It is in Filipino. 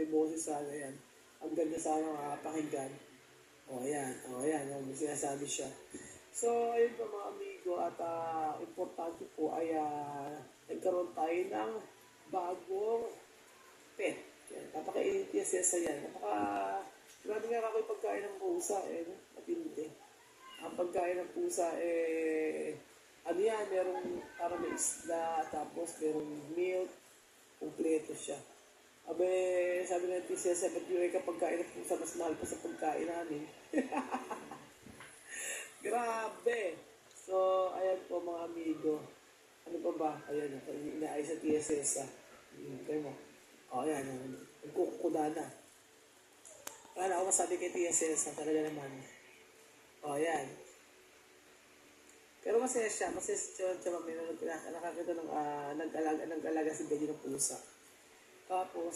may boses sana yan. Ang ganda sana makakapakinggan. Ayan, may sinasabi siya. So, ayun po mga amigo, at importante po ay nagkaroon tayo ng bagong pet. Yan, napaka-init yung sesa yan. Grabe nga ako yung pagkain ng pusa, matindi. Ang pagkain ng pusa, ano yan, merong parang may isda, tapos merong milk, kumpleto siya. Sabi ng TCS, ba't yung pagkain ng pusa mas mahal pa sa pagkain namin? Grabe! So, ayan po mga amigo. Ano pa ba? Ayan, inaayos sa TSS. Kaya mo. Ayan, nagkukuda na. Wala na ako masabi kay TSS, talaga naman. Ayan. Pero masaya siya may nakakita ng nag-alaga si Benji ng pusa. Tapos,